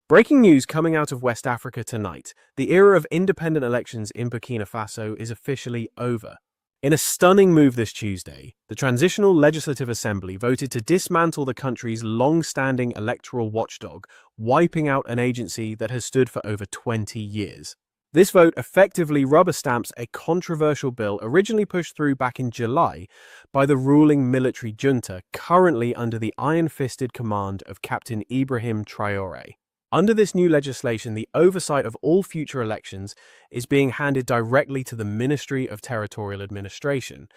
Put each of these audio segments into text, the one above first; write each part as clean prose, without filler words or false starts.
Breaking news coming out of West Africa tonight. The era of independent elections in Burkina Faso is officially over. In a stunning move this Tuesday, the Transitional Legislative Assembly voted to dismantle the country's long-standing electoral watchdog, wiping out an agency that has stood for over 20 years. This vote effectively rubber stamps a controversial bill originally pushed through back in July by the ruling military junta, currently under the iron-fisted command of Captain Ibrahim Traoré. Under this new legislation, the oversight of all future elections is being handed directly to the Ministry of Territorial Administration.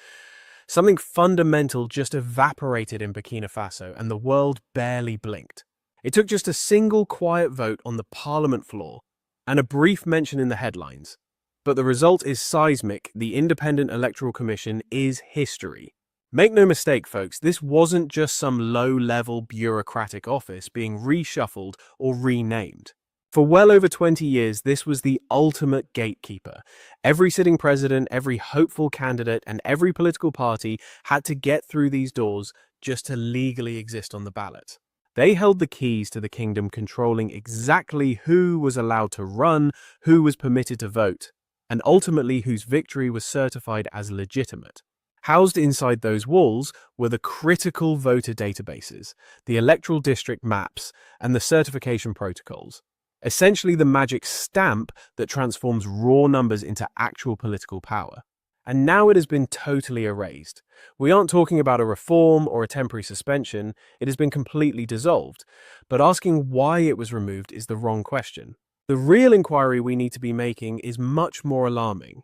Something fundamental just evaporated in Burkina Faso, and the world barely blinked. It took just a single quiet vote on the parliament floor and a brief mention in the headlines. But the result is seismic. The Independent Electoral Commission is history. Make no mistake, folks, this wasn't just some low-level bureaucratic office being reshuffled or renamed. For well over 20 years, this was the ultimate gatekeeper. Every sitting president, every hopeful candidate, and every political party had to get through these doors just to legally exist on the ballot. They held the keys to the kingdom, controlling exactly who was allowed to run, who was permitted to vote, and ultimately whose victory was certified as legitimate. Housed inside those walls were the critical voter databases, the electoral district maps, and the certification protocols. Essentially the magic stamp that transforms raw numbers into actual political power. And now it has been totally erased. We aren't talking about a reform or a temporary suspension, it has been completely dissolved. But asking why it was removed is the wrong question. The real inquiry we need to be making is much more alarming.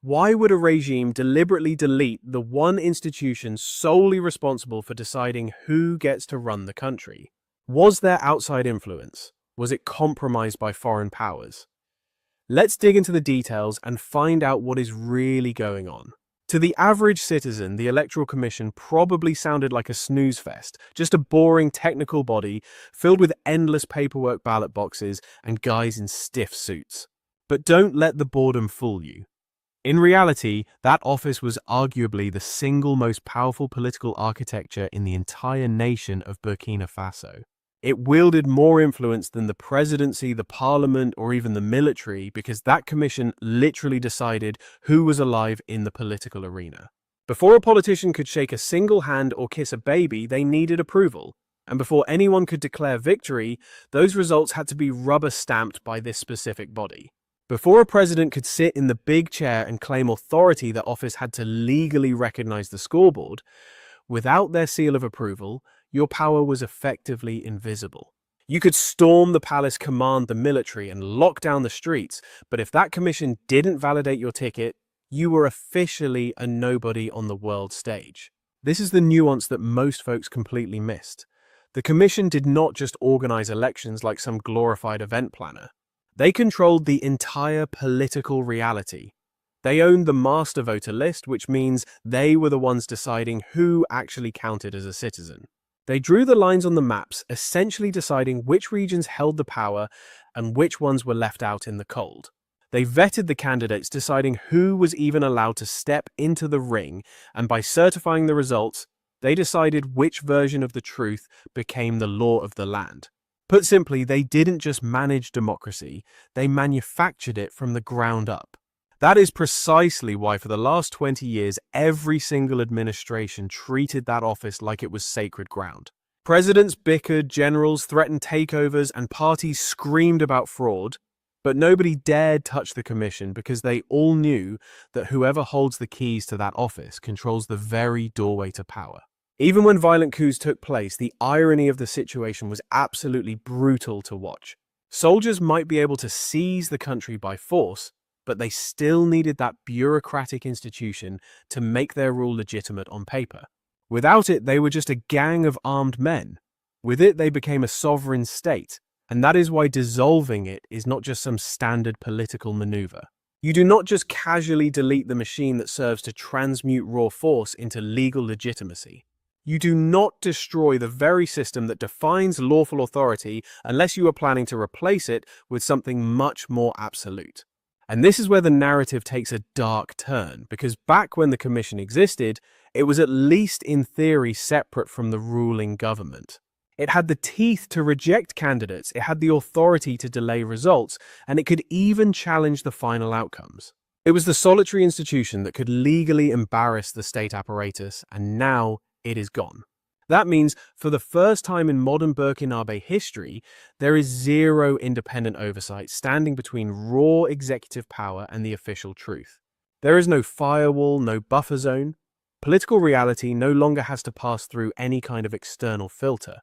Why would a regime deliberately delete the one institution solely responsible for deciding who gets to run the country? Was there outside influence? Was it compromised by foreign powers? Let's dig into the details and find out what is really going on. To the average citizen, the Electoral Commission probably sounded like a snooze fest, just a boring technical body filled with endless paperwork, ballot boxes, and guys in stiff suits. But don't let the boredom fool you. In reality, that office was arguably the single most powerful political architecture in the entire nation of Burkina Faso. It wielded more influence than the presidency, the parliament, or even the military, because that commission literally decided who was alive in the political arena. Before a politician could shake a single hand or kiss a baby, they needed approval. And before anyone could declare victory, those results had to be rubber-stamped by this specific body. Before a president could sit in the big chair and claim authority, the office had to legally recognize the scoreboard. Without their seal of approval, your power was effectively invisible. You could storm the palace, command the military, and lock down the streets, but if that commission didn't validate your ticket, you were officially a nobody on the world stage. This is the nuance that most folks completely missed. The commission did not just organize elections like some glorified event planner. They controlled the entire political reality. They owned the master voter list, which means they were the ones deciding who actually counted as a citizen. They drew the lines on the maps, essentially deciding which regions held the power and which ones were left out in the cold. They vetted the candidates, deciding who was even allowed to step into the ring, and by certifying the results, they decided which version of the truth became the law of the land. Put simply, they didn't just manage democracy, they manufactured it from the ground up. That is precisely why for the last 20 years, every single administration treated that office like it was sacred ground. Presidents bickered, generals threatened takeovers, and parties screamed about fraud, but nobody dared touch the commission because they all knew that whoever holds the keys to that office controls the very doorway to power. Even when violent coups took place, the irony of the situation was absolutely brutal to watch. Soldiers might be able to seize the country by force, but they still needed that bureaucratic institution to make their rule legitimate on paper. Without it, they were just a gang of armed men. With it, they became a sovereign state, and that is why dissolving it is not just some standard political maneuver. You do not just casually delete the machine that serves to transmute raw force into legal legitimacy. You do not destroy the very system that defines lawful authority unless you are planning to replace it with something much more absolute. And this is where the narrative takes a dark turn, because back when the commission existed, it was at least in theory separate from the ruling government. It had the teeth to reject candidates, it had the authority to delay results, and it could even challenge the final outcomes. It was the solitary institution that could legally embarrass the state apparatus, and now it is gone. That means, for the first time in modern Burkinabe history, there is zero independent oversight standing between raw executive power and the official truth. There is no firewall, no buffer zone. Political reality no longer has to pass through any kind of external filter.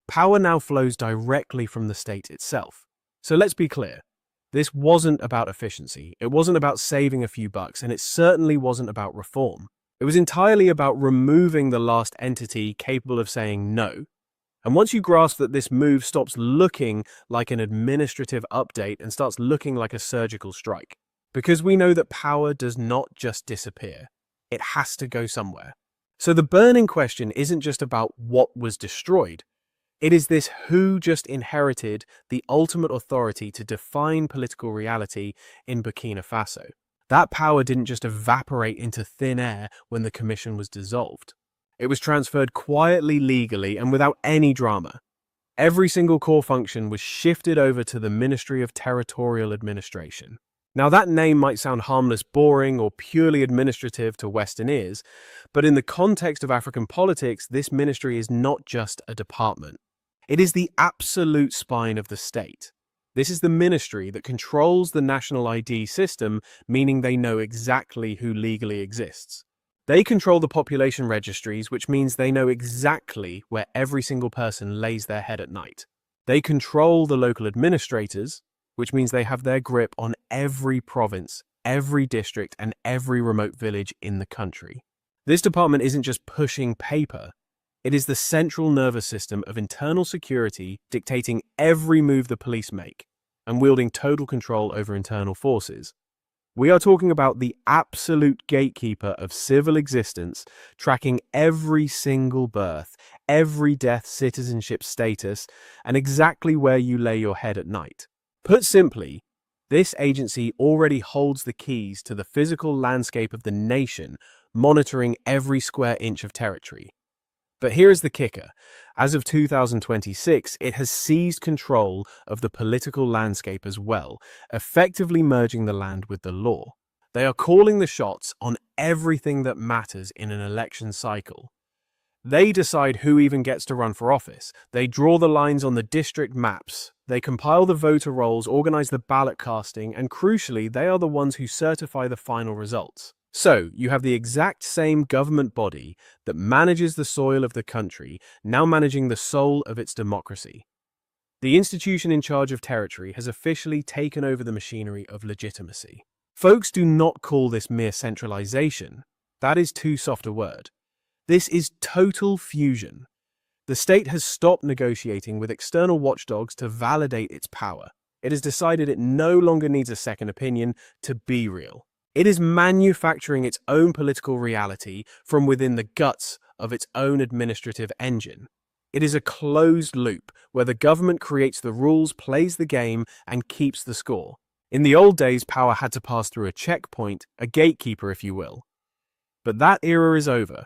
Power now flows directly from the state itself. So let's be clear. This wasn't about efficiency, it wasn't about saving a few bucks, and it certainly wasn't about reform. It was entirely about removing the last entity capable of saying no. And once you grasp that this move stops looking like an administrative update and starts looking like a surgical strike, because we know that power does not just disappear, it has to go somewhere. So the burning question isn't just about what was destroyed. It is this: who just inherited the ultimate authority to define political reality in Burkina Faso? That power didn't just evaporate into thin air when the commission was dissolved. It was transferred quietly, legally, and without any drama. Every single core function was shifted over to the Ministry of Territorial Administration. Now, that name might sound harmless, boring, or purely administrative to Western ears, but in the context of African politics, this ministry is not just a department. It is the absolute spine of the state. This is the ministry that controls the national ID system, meaning they know exactly who legally exists. They control the population registries, which means they know exactly where every single person lays their head at night. They control the local administrators, which means they have their grip on every province, every district, and every remote village in the country. This department isn't just pushing paper. It is the central nervous system of internal security, dictating every move the police make and wielding total control over internal forces. We are talking about the absolute gatekeeper of civil existence, tracking every single birth, every death, citizenship status, and exactly where you lay your head at night. Put simply, this agency already holds the keys to the physical landscape of the nation, monitoring every square inch of territory. But here is the kicker. As of 2026, it has seized control of the political landscape as well, effectively merging the land with the law. They are calling the shots on everything that matters in an election cycle. They decide who even gets to run for office. They draw the lines on the district maps. They compile the voter rolls, organize the ballot casting, and crucially, they are the ones who certify the final results. So, you have the exact same government body that manages the soil of the country, now managing the soul of its democracy. The institution in charge of territory has officially taken over the machinery of legitimacy. Folks do not call this mere centralization. That is too soft a word. This is total fusion. The state has stopped negotiating with external watchdogs to validate its power. It has decided it no longer needs a second opinion to be real. It is manufacturing its own political reality from within the guts of its own administrative engine. It is a closed loop where the government creates the rules, plays the game, and keeps the score. In the old days, power had to pass through a checkpoint, a gatekeeper, if you will. But that era is over.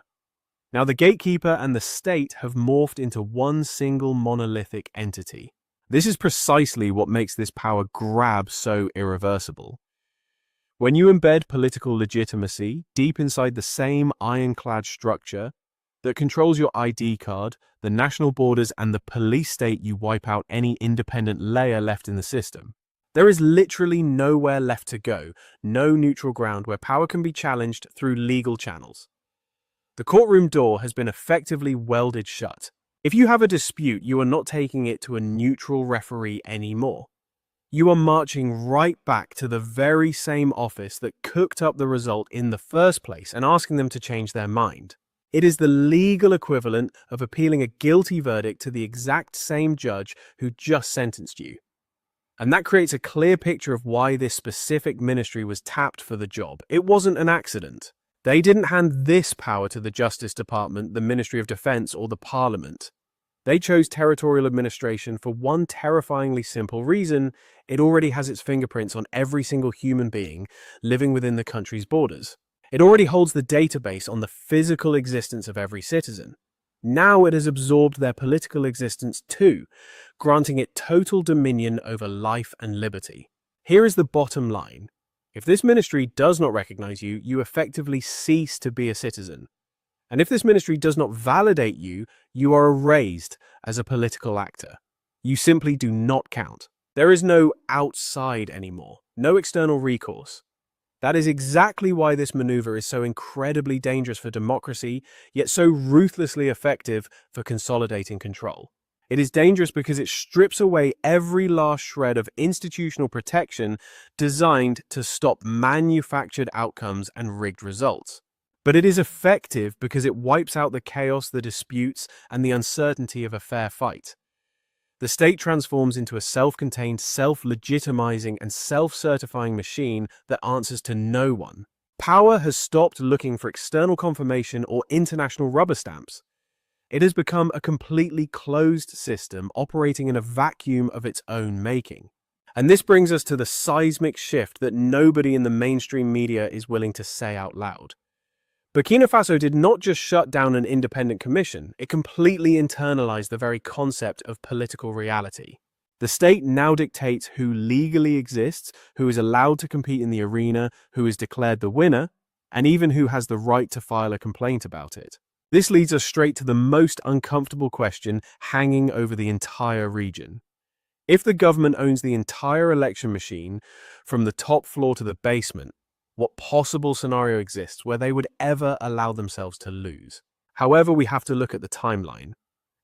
Now the gatekeeper and the state have morphed into one single monolithic entity. This is precisely what makes this power grab so irreversible. When you embed political legitimacy deep inside the same ironclad structure that controls your ID card, the national borders, and the police state, you wipe out any independent layer left in the system. There is literally nowhere left to go, no neutral ground where power can be challenged through legal channels. The courtroom door has been effectively welded shut. If you have a dispute, you are not taking it to a neutral referee anymore. You are marching right back to the very same office that cooked up the result in the first place and asking them to change their mind. It is the legal equivalent of appealing a guilty verdict to the exact same judge who just sentenced you. And that creates a clear picture of why this specific ministry was tapped for the job. It wasn't an accident. They didn't hand this power to the Justice Department, the Ministry of Defense, or the Parliament. They chose territorial administration for one terrifyingly simple reason: it already has its fingerprints on every single human being living within the country's borders. It already holds the database on the physical existence of every citizen. Now it has absorbed their political existence too, granting it total dominion over life and liberty. Here is the bottom line. If this ministry does not recognize you, you effectively cease to be a citizen. And if this ministry does not validate you, you are erased as a political actor. You simply do not count. There is no outside anymore, no external recourse. That is exactly why this maneuver is so incredibly dangerous for democracy, yet so ruthlessly effective for consolidating control. It is dangerous because it strips away every last shred of institutional protection designed to stop manufactured outcomes and rigged results. But it is effective because it wipes out the chaos, the disputes, and the uncertainty of a fair fight. The state transforms into a self-contained, self-legitimizing, and self-certifying machine that answers to no one. Power has stopped looking for external confirmation or international rubber stamps. It has become a completely closed system operating in a vacuum of its own making. And this brings us to the seismic shift that nobody in the mainstream media is willing to say out loud. Burkina Faso did not just shut down an independent commission, it completely internalized the very concept of political reality. The state now dictates who legally exists, who is allowed to compete in the arena, who is declared the winner, and even who has the right to file a complaint about it. This leads us straight to the most uncomfortable question hanging over the entire region. If the government owns the entire election machine, from the top floor to the basement, what possible scenario exists where they would ever allow themselves to lose? However, we have to look at the timeline.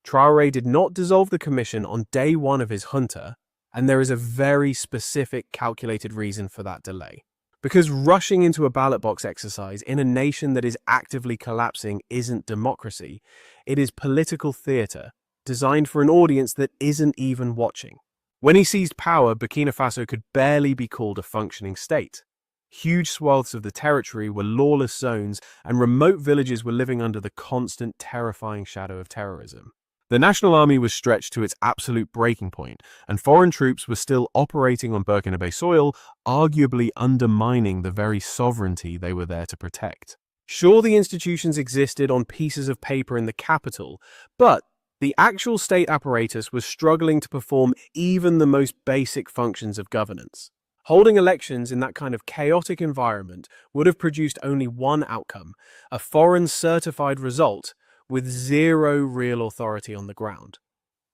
Traoré did not dissolve the commission on day one of his junta, and there is a very specific calculated reason for that delay. Because rushing into a ballot box exercise in a nation that is actively collapsing isn't democracy, it is political theatre, designed for an audience that isn't even watching. When he seized power, Burkina Faso could barely be called a functioning state. Huge swaths of the territory were lawless zones, and remote villages were living under the constant, terrifying shadow of terrorism. The National Army was stretched to its absolute breaking point, and foreign troops were still operating on Burkinabe soil, arguably undermining the very sovereignty they were there to protect. Sure, the institutions existed on pieces of paper in the capital, but the actual state apparatus was struggling to perform even the most basic functions of governance. Holding elections in that kind of chaotic environment would have produced only one outcome, a foreign certified result with zero real authority on the ground.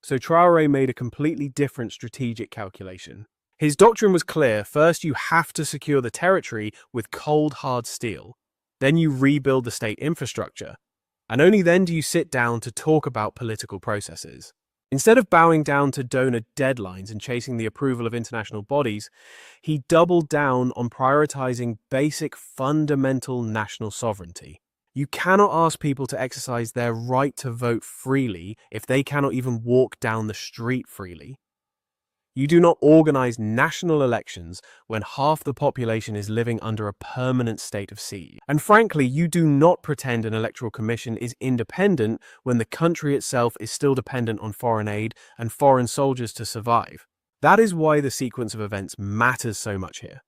So Traoré made a completely different strategic calculation. His doctrine was clear: first you have to secure the territory with cold hard steel, then you rebuild the state infrastructure, and only then do you sit down to talk about political processes. Instead of bowing down to donor deadlines and chasing the approval of international bodies, he doubled down on prioritizing basic fundamental national sovereignty. You cannot ask people to exercise their right to vote freely if they cannot even walk down the street freely. You do not organize national elections when half the population is living under a permanent state of siege. And frankly, you do not pretend an electoral commission is independent when the country itself is still dependent on foreign aid and foreign soldiers to survive. That is why the sequence of events matters so much here.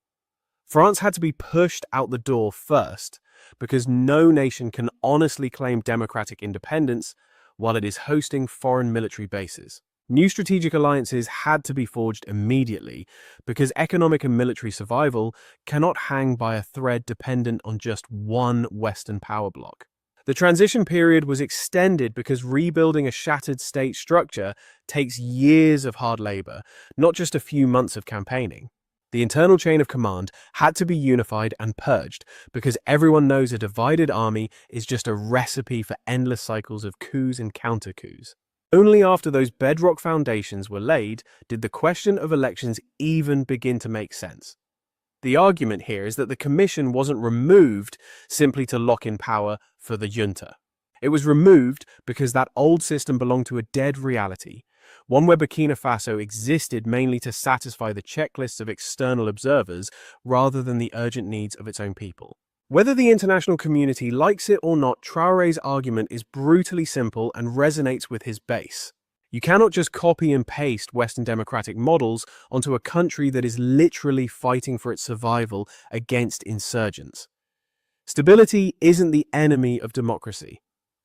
France had to be pushed out the door first, because no nation can honestly claim democratic independence while it is hosting foreign military bases. New strategic alliances had to be forged immediately, because economic and military survival cannot hang by a thread dependent on just one Western power bloc. The transition period was extended because rebuilding a shattered state structure takes years of hard labor, not just a few months of campaigning. The internal chain of command had to be unified and purged, because everyone knows a divided army is just a recipe for endless cycles of coups and counter-coups. Only after those bedrock foundations were laid did the question of elections even begin to make sense. The argument here is that the commission wasn't removed simply to lock in power for the junta. It was removed because that old system belonged to a dead reality, one where Burkina Faso existed mainly to satisfy the checklists of external observers rather than the urgent needs of its own people. Whether the international community likes it or not, Traoré's argument is brutally simple and resonates with his base. You cannot just copy and paste Western democratic models onto a country that is literally fighting for its survival against insurgents. Stability isn't the enemy of democracy.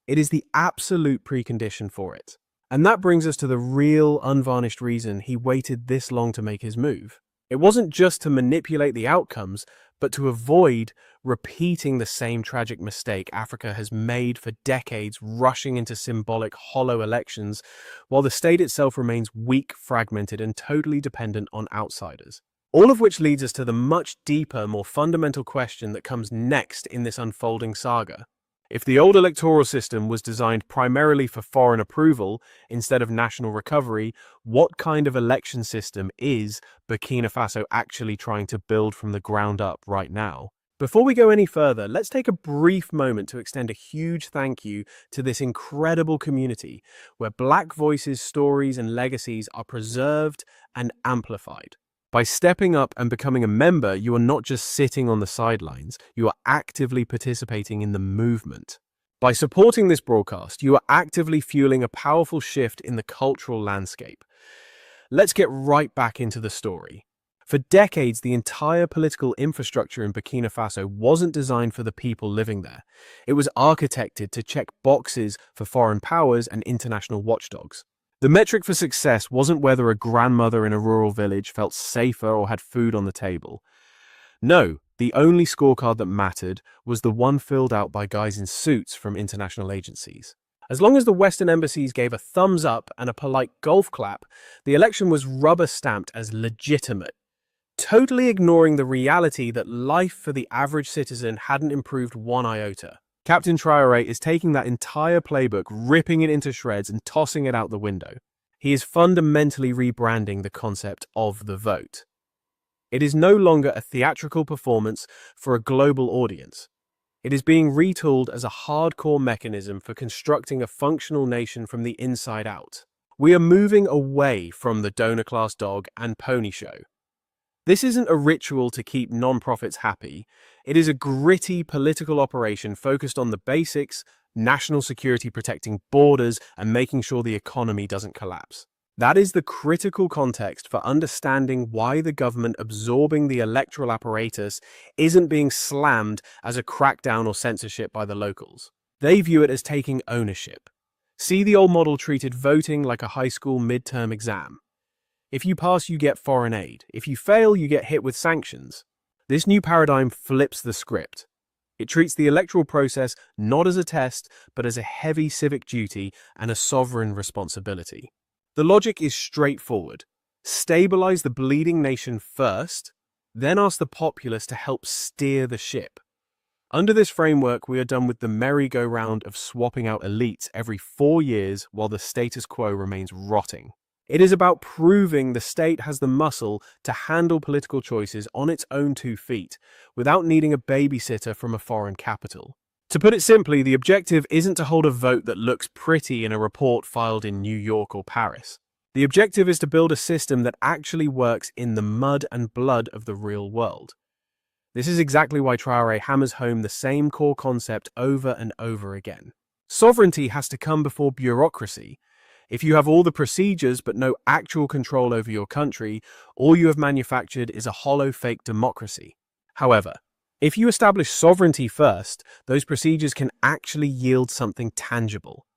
It is the absolute precondition for it. And that brings us to the real, unvarnished reason he waited this long to make his move. It wasn't just to manipulate the outcomes, but to avoid repeating the same tragic mistake Africa has made for decades, rushing into symbolic, hollow elections, while the state itself remains weak, fragmented, and totally dependent on outsiders. All of which leads us to the much deeper, more fundamental question that comes next in this unfolding saga. If the old electoral system was designed primarily for foreign approval instead of national recovery, what kind of election system is Burkina Faso actually trying to build from the ground up right now? Before we go any further, let's take a brief moment to extend a huge thank you to this incredible community where Black voices, stories, and legacies are preserved and amplified. By stepping up and becoming a member, you are not just sitting on the sidelines, you are actively participating in the movement. By supporting this broadcast, you are actively fueling a powerful shift in the cultural landscape. Let's get right back into the story. For decades, the entire political infrastructure in Burkina Faso wasn't designed for the people living there. It was architected to check boxes for foreign powers and international watchdogs. The metric for success wasn't whether a grandmother in a rural village felt safer or had food on the table. No, the only scorecard that mattered was the one filled out by guys in suits from international agencies. As long as the Western embassies gave a thumbs up and a polite golf clap, the election was rubber-stamped as legitimate, totally ignoring the reality that life for the average citizen hadn't improved one iota. Captain Traoré is taking that entire playbook, ripping it into shreds and tossing it out the window. He is fundamentally rebranding the concept of the vote. It is no longer a theatrical performance for a global audience. It is being retooled as a hardcore mechanism for constructing a functional nation from the inside out. We are moving away from the donor-class dog and pony show. This isn't a ritual to keep non-profits happy. It is a gritty political operation focused on the basics, national security, protecting borders, and making sure the economy doesn't collapse. That is the critical context for understanding why the government absorbing the electoral apparatus isn't being slammed as a crackdown or censorship by the locals. They view it as taking ownership. See, the old model treated voting like a high school midterm exam. If you pass, you get foreign aid. If you fail, you get hit with sanctions. This new paradigm flips the script. It treats the electoral process not as a test, but as a heavy civic duty and a sovereign responsibility. The logic is straightforward. Stabilize the bleeding nation first, then ask the populace to help steer the ship. Under this framework, we are done with the merry-go-round of swapping out elites every 4 years while the status quo remains rotting. It is about proving the state has the muscle to handle political choices on its own 2 feet without needing a babysitter from a foreign capital. To put it simply, the objective isn't to hold a vote that looks pretty in a report filed in New York or Paris. The objective is to build a system that actually works in the mud and blood of the real world. This is exactly why Traoré hammers home the same core concept over and over again. Sovereignty has to come before bureaucracy. If you have all the procedures but no actual control over your country, all you have manufactured is a hollow fake democracy. However, if you establish sovereignty first, those procedures can actually yield something tangible.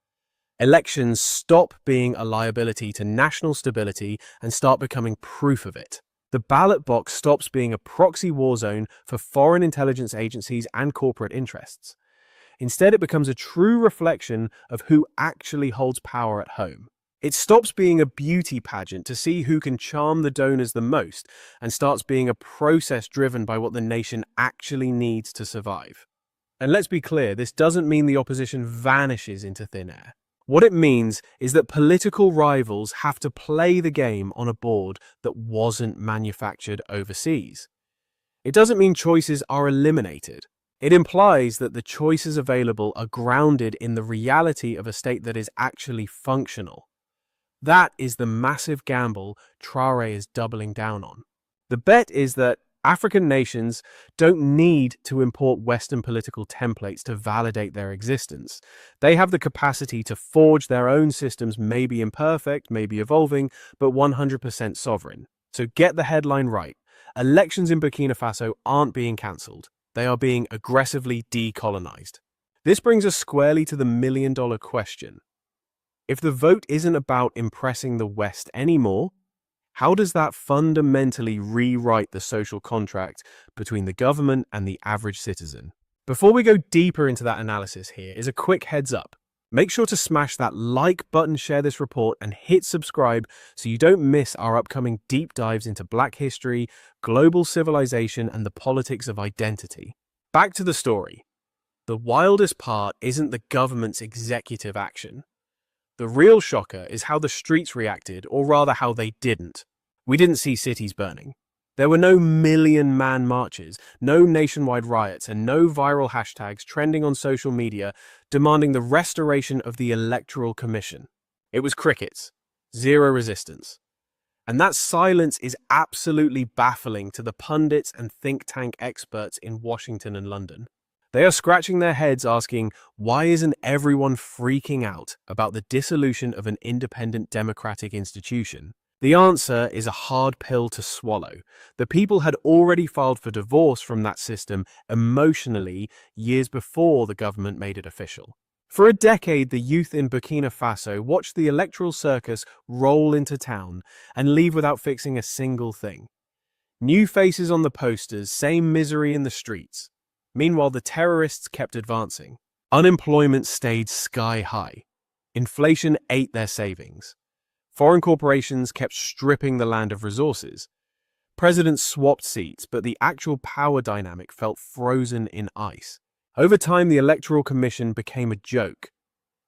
Elections stop being a liability to national stability and start becoming proof of it. The ballot box stops being a proxy war zone for foreign intelligence agencies and corporate interests. Instead, it becomes a true reflection of who actually holds power at home. It stops being a beauty pageant to see who can charm the donors the most and starts being a process driven by what the nation actually needs to survive. And let's be clear, this doesn't mean the opposition vanishes into thin air. What it means is that political rivals have to play the game on a board that wasn't manufactured overseas. It doesn't mean choices are eliminated. It implies that the choices available are grounded in the reality of a state that is actually functional. That is the massive gamble Traoré is doubling down on. The bet is that African nations don't need to import Western political templates to validate their existence. They have the capacity to forge their own systems, maybe imperfect, maybe evolving, but 100% sovereign. So get the headline right. Elections in Burkina Faso aren't being cancelled. They are being aggressively decolonized. This brings us squarely to the million-dollar question. If the vote isn't about impressing the West anymore, how does that fundamentally rewrite the social contract between the government and the average citizen? Before we go deeper into that analysis, here is a quick heads up. Make sure to smash that like button, share this report, and hit subscribe so you don't miss our upcoming deep dives into Black history, global civilization, and the politics of identity. Back to the story. The wildest part isn't the government's executive action. The real shocker is how the streets reacted, or rather how they didn't. We didn't see cities burning. There were no million-man marches, no nationwide riots, and no viral hashtags trending on social media demanding the restoration of the Electoral Commission. It was crickets, zero resistance. And that silence is absolutely baffling to the pundits and think tank experts in Washington and London. They are scratching their heads asking, why isn't everyone freaking out about the dissolution of an independent democratic institution? The answer is a hard pill to swallow. The people had already filed for divorce from that system emotionally years before the government made it official. For a decade, the youth in Burkina Faso watched the electoral circus roll into town and leave without fixing a single thing. New faces on the posters, same misery in the streets. Meanwhile, the terrorists kept advancing. Unemployment stayed sky high. Inflation ate their savings. Foreign corporations kept stripping the land of resources. Presidents swapped seats, but the actual power dynamic felt frozen in ice. Over time, the Electoral Commission became a joke.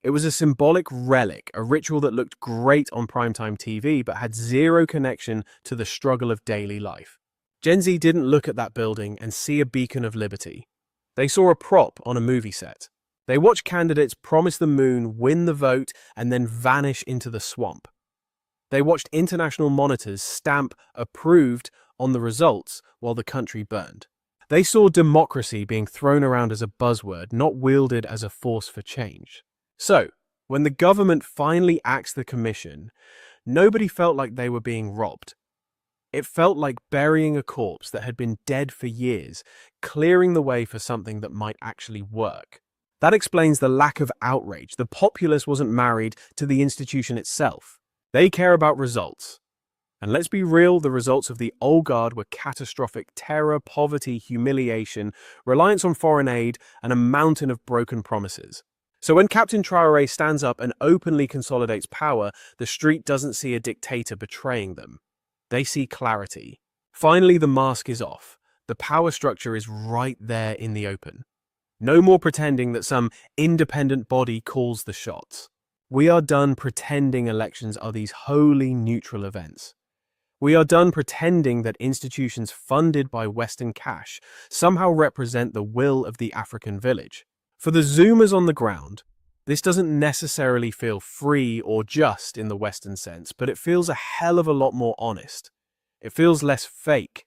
It was a symbolic relic, a ritual that looked great on primetime TV, but had zero connection to the struggle of daily life. Gen Z didn't look at that building and see a beacon of liberty. They saw a prop on a movie set. They watched candidates promise the moon, win the vote, and then vanish into the swamp. They watched international monitors stamp approved on the results while the country burned. They saw democracy being thrown around as a buzzword, not wielded as a force for change. So, when the government finally axed the commission, nobody felt like they were being robbed. It felt like burying a corpse that had been dead for years, clearing the way for something that might actually work. That explains the lack of outrage. The populace wasn't married to the institution itself. They care about results. And let's be real, the results of the old guard were catastrophic terror, poverty, humiliation, reliance on foreign aid, and a mountain of broken promises. So when Captain Traoré stands up and openly consolidates power, the street doesn't see a dictator betraying them. They see clarity. Finally, the mask is off. The power structure is right there in the open. No more pretending that some independent body calls the shots. We are done pretending elections are these wholly neutral events. We are done pretending that institutions funded by Western cash somehow represent the will of the African village. For the Zoomers on the ground, this doesn't necessarily feel free or just in the Western sense, but it feels a hell of a lot more honest. It feels less fake.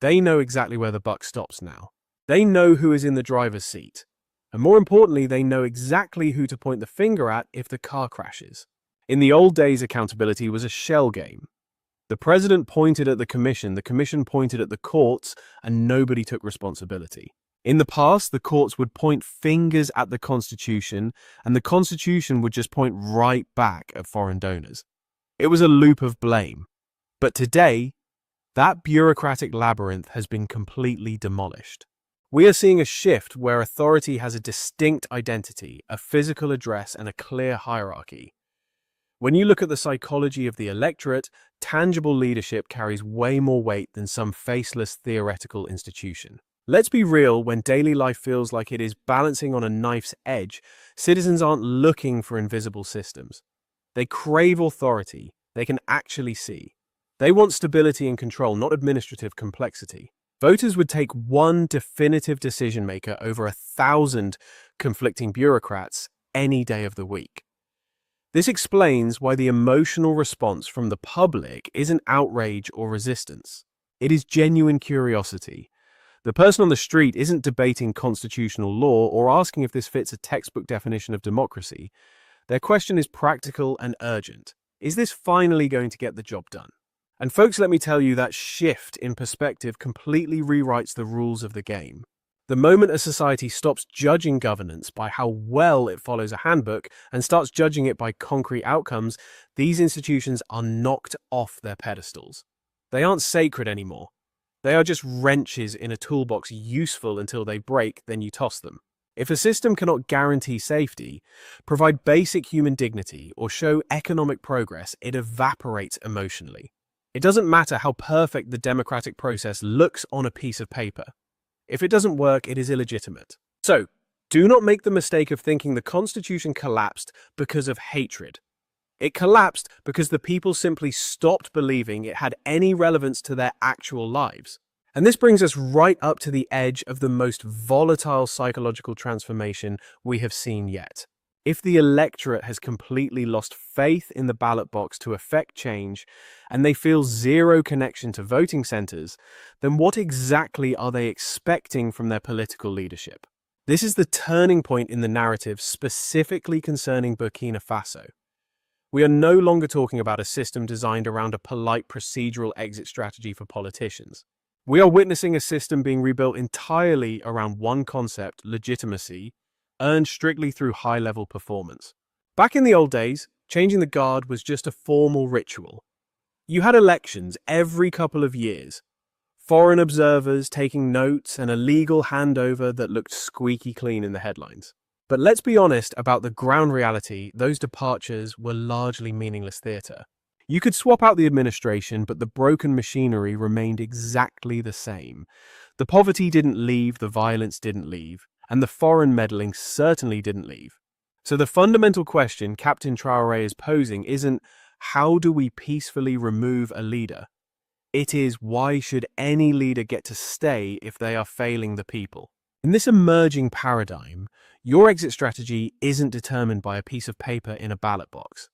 They know exactly where the buck stops now. They know who is in the driver's seat. And more importantly, they know exactly who to point the finger at if the car crashes. In the old days, accountability was a shell game. The president pointed at the commission pointed at the courts, and nobody took responsibility. In the past, the courts would point fingers at the Constitution, and the Constitution would just point right back at foreign donors. It was a loop of blame. But today, that bureaucratic labyrinth has been completely demolished. We are seeing a shift where authority has a distinct identity, a physical address, and a clear hierarchy. When you look at the psychology of the electorate, tangible leadership carries way more weight than some faceless theoretical institution. Let's be real, when daily life feels like it is balancing on a knife's edge, citizens aren't looking for invisible systems. They crave authority they can actually see. They want stability and control, not administrative complexity. Voters would take one definitive decision maker over 1,000 conflicting bureaucrats any day of the week. This explains why the emotional response from the public isn't outrage or resistance. It is genuine curiosity. The person on the street isn't debating constitutional law or asking if this fits a textbook definition of democracy. Their question is practical and urgent. Is this finally going to get the job done? And folks, let me tell you, that shift in perspective completely rewrites the rules of the game. The moment a society stops judging governance by how well it follows a handbook and starts judging it by concrete outcomes, these institutions are knocked off their pedestals. They aren't sacred anymore. They are just wrenches in a toolbox, useful until they break, then you toss them. If a system cannot guarantee safety, provide basic human dignity, or show economic progress, it evaporates emotionally. It doesn't matter how perfect the democratic process looks on a piece of paper. If it doesn't work, it is illegitimate. So, do not make the mistake of thinking the Constitution collapsed because of hatred. It collapsed because the people simply stopped believing it had any relevance to their actual lives. And this brings us right up to the edge of the most volatile psychological transformation we have seen yet. If the electorate has completely lost faith in the ballot box to effect change, and they feel zero connection to voting centres, then what exactly are they expecting from their political leadership? This is the turning point in the narrative specifically concerning Burkina Faso. We are no longer talking about a system designed around a polite procedural exit strategy for politicians. We are witnessing a system being rebuilt entirely around one concept, legitimacy, earned strictly through high-level performance. Back in the old days, changing the guard was just a formal ritual. You had elections every couple of years, foreign observers taking notes, and a legal handover that looked squeaky clean in the headlines. But let's be honest about the ground reality, those departures were largely meaningless theatre. You could swap out the administration, but the broken machinery remained exactly the same. The poverty didn't leave, the violence didn't leave, and the foreign meddling certainly didn't leave. So the fundamental question Captain Traoré is posing isn't, how do we peacefully remove a leader? It is, why should any leader get to stay if they are failing the people? In this emerging paradigm, your exit strategy isn't determined by a piece of paper in a ballot box.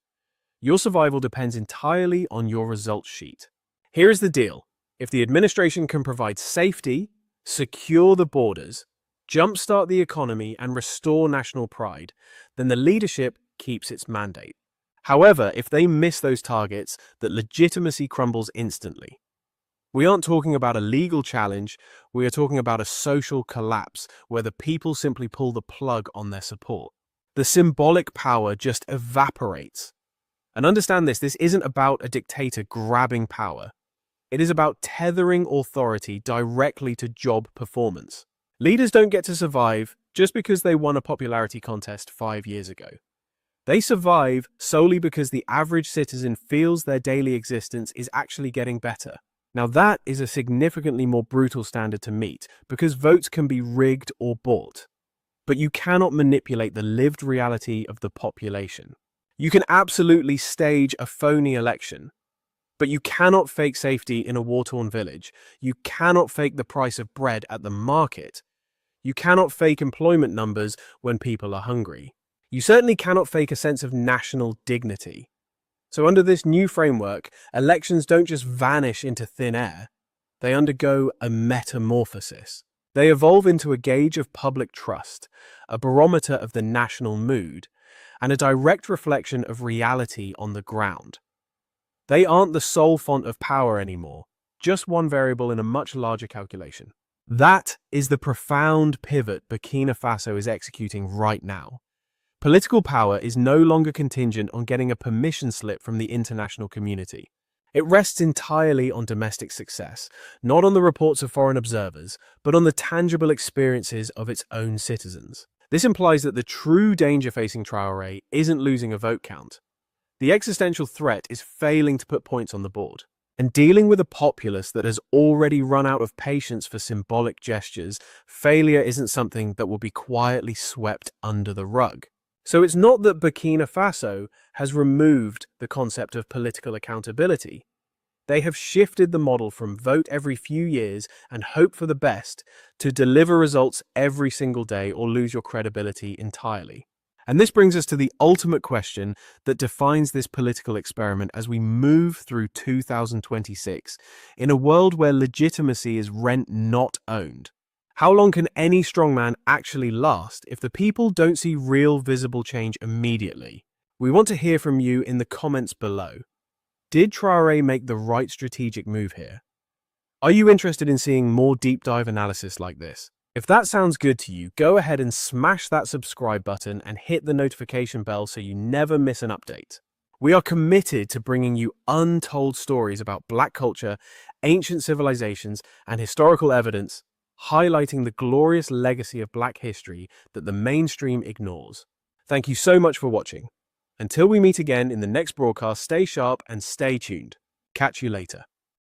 Your survival depends entirely on your results sheet. Here is the deal. If the administration can provide safety, secure the borders, jumpstart the economy, and restore national pride, then the leadership keeps its mandate. However, if they miss those targets, that legitimacy crumbles instantly. We aren't talking about a legal challenge, we are talking about a social collapse where the people simply pull the plug on their support. The symbolic power just evaporates. And understand this isn't about a dictator grabbing power. It is about tethering authority directly to job performance. Leaders don't get to survive just because they won a popularity contest 5 years ago. They survive solely because the average citizen feels their daily existence is actually getting better. Now that is a significantly more brutal standard to meet because votes can be rigged or bought. But you cannot manipulate the lived reality of the population. You can absolutely stage a phony election, but you cannot fake safety in a war-torn village. You cannot fake the price of bread at the market. You cannot fake employment numbers when people are hungry. You certainly cannot fake a sense of national dignity. So under this new framework, elections don't just vanish into thin air. They undergo a metamorphosis. They evolve into a gauge of public trust, a barometer of the national mood, and a direct reflection of reality on the ground. They aren't the sole font of power anymore, just one variable in a much larger calculation. That is the profound pivot Burkina Faso is executing right now. Political power is no longer contingent on getting a permission slip from the international community. It rests entirely on domestic success, not on the reports of foreign observers, but on the tangible experiences of its own citizens. This implies that the true danger facing Traoré isn't losing a vote count. The existential threat is failing to put points on the board. And dealing with a populace that has already run out of patience for symbolic gestures, failure isn't something that will be quietly swept under the rug. So it's not that Burkina Faso has removed the concept of political accountability. They have shifted the model from vote every few years and hope for the best to deliver results every single day or lose your credibility entirely. And this brings us to the ultimate question that defines this political experiment as we move through 2026 in a world where legitimacy is rent not owned. How long can any strongman actually last if the people don't see real visible change immediately? We want to hear from you in the comments below. Did Traoré make the right strategic move here? Are you interested in seeing more deep dive analysis like this? If that sounds good to you, go ahead and smash that subscribe button and hit the notification bell so you never miss an update. We are committed to bringing you untold stories about Black culture, ancient civilizations, and historical evidence, highlighting the glorious legacy of Black history that the mainstream ignores. Thank you so much for watching. Until we meet again in the next broadcast, stay sharp and stay tuned. Catch you later.